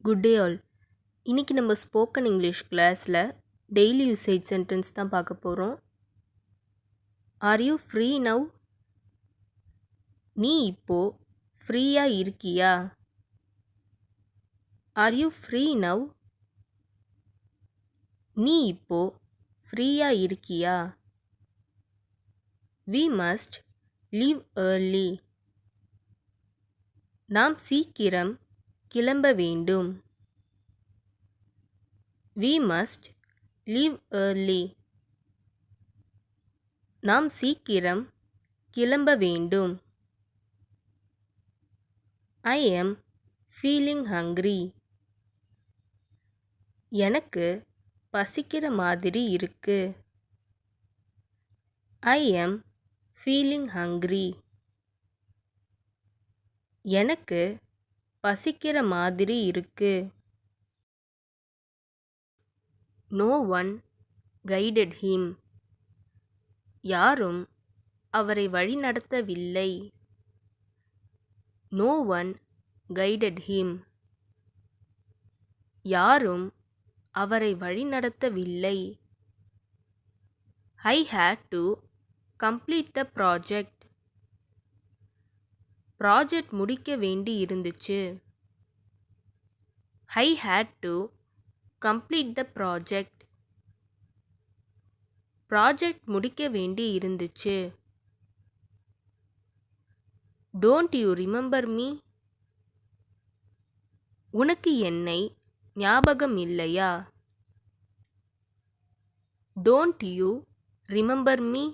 Good day ஆல். இன்னைக்கு நம்ம ஸ்போக்கன் இங்கிலீஷ் கிளாஸில் டெய்லி யூசேஜ் சென்டென்ஸ் தான் பார்க்க போகிறோம். Are you free now? நீ இப்போ ஃப்ரீயாக இருக்கியா? Are you free now? நீ இப்போ ஃப்ரீயாக இருக்கியா? We must leave early. நாம் சீக்கிரம் கிளம்ப வேண்டும். We must leave early. நாம் சீக்கிரம் கிளம்ப வேண்டும். I am feeling hungry. எனக்கு பசிக்கிற மாதிரி இருக்கு. I am feeling hungry. எனக்கு பசிக்கிற மாதிரி இருக்கு. No one guided him. யாரும் அவரை வழிநடத்தவில்லை. No one guided him. யாரும் அவரை வழிநடத்தவில்லை. I had to complete the project. Project முடிக்க வேண்டி இருந்துச்சு. I had to complete the project. Project முடிக்க வேண்டி இருந்துச்சு. Don't you remember me? உனக்கு என்னை ஞாபகம் இல்லையா? Don't you remember me?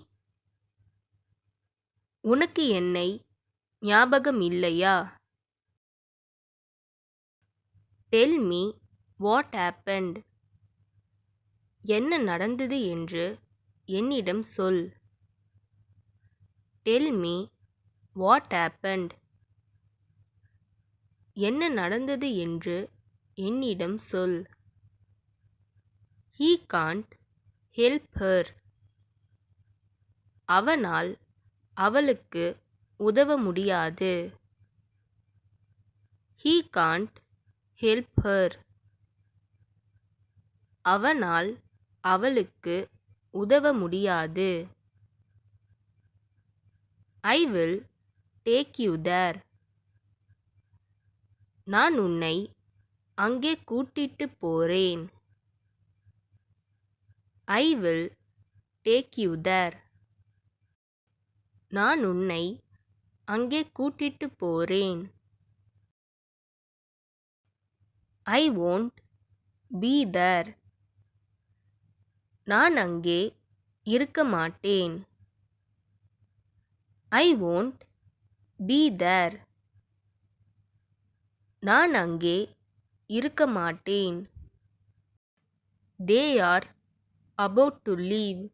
உனக்கு என்னை ஞாபகம் இல்லையா? Tell me what happened. என்ன நடந்தது என்று என்னிடம் சொல். Tell me what happened. என்ன நடந்தது என்று என்னிடம் சொல். He can't help her. அவனால் அவளுக்கு உதவ முடியாது. He can't help her. அவனால் அவளுக்கு உதவ முடியாது. I will take you there. நான் உன்னை அங்கே கூட்டிட்டு போறேன். I will take you there. நான் உன்னை அங்கே கூட்டிட்டு போறேன். I won't be there. நான் அங்கே இருக்க மாட்டேன். I won't be there. நான் அங்கே இருக்க மாட்டேன். They are about to leave.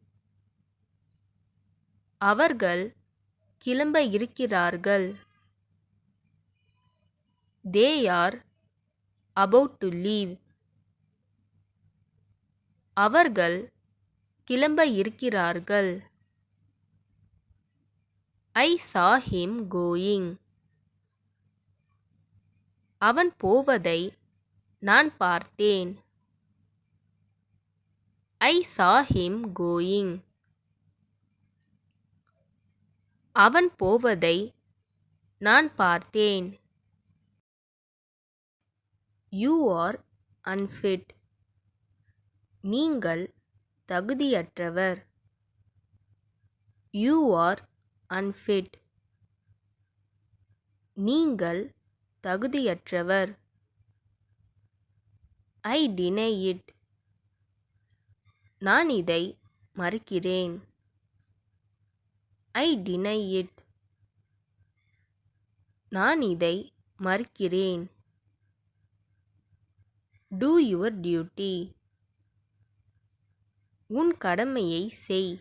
அவர்கள் கிளம்ப இருக்கிறார்கள். They are about to leave. அவர்கள் கிளம்ப இருக்கிறார்கள். I saw him going. அவன் போவதை நான் பார்த்தேன். I saw him going. அவன் போவதை நான் பார்த்தேன். You are unfit. நீங்கள் தகுதியற்றவர். You are unfit. நீங்கள் தகுதியற்றவர். I deny it. நான் இதை மறுக்கிறேன். I deny it. நான் இதை மறுக்கிறேன். Do your duty. உன் கடமையை செய்.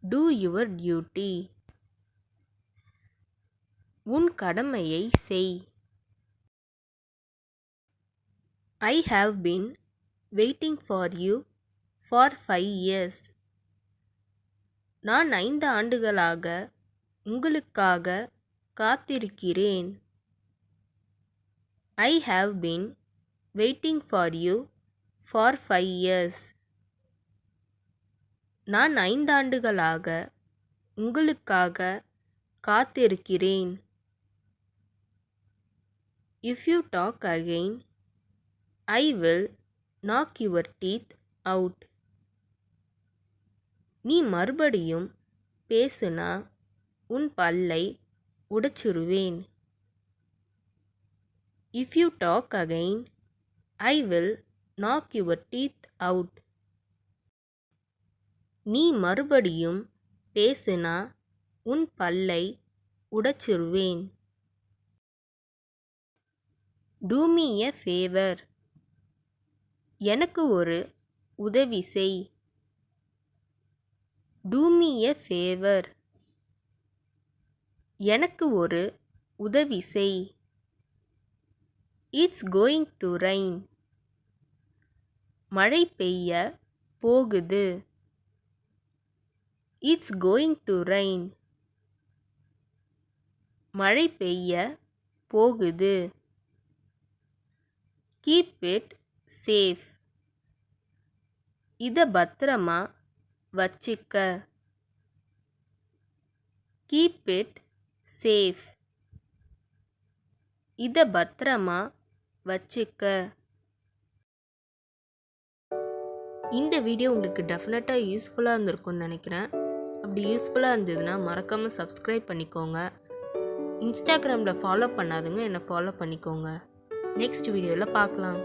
Do your duty. உன் கடமையை செய். I have been waiting for you for 5 years. நான் 5 ஆண்டுகளாக உங்களுக்காக காத்திருக்கிறேன். I have been waiting for you for 5 years. நான் 5 ஆண்டுகளாக உங்களுக்காக காத்திருக்கிறேன். If you talk again, I will knock your teeth out. நீ மறுபடியும் பேசுனா உன் பல்லை உடைச்சிருவேன். If you talk again, I will knock your teeth out. நீ மறுபடியும் பேசுனா உன் பல்லை உடைச்சிருவேன். Do me a favor. எனக்கு ஒரு உதவி செய். Do me a favor. எனக்கு ஒரு உதவி செய். It's going to rain. மழை பெய்ய போகுது. It's going to rain. மழை பெய்ய போகுது. Keep it safe. இத பத்திரமா வச்சிக்க. Keep it safe. இத பத்திரமா வச்சிக்க. இந்த வீடியோ உங்களுக்கு டெஃபினட்டாக யூஸ்ஃபுல்லாக இருந்திருக்கும்னு நினைக்கிறேன். அப்படி யூஸ்ஃபுல்லாக இருந்ததுன்னா மறக்காமல் சப்ஸ்கிரைப் பண்ணிக்கோங்க. இன்ஸ்டாகிராமில் ஃபாலோ பண்ணாதுங்க என்னை ஃபாலோ பண்ணிக்கோங்க. நெக்ஸ்ட் வீடியோவில் பார்க்கலாம்.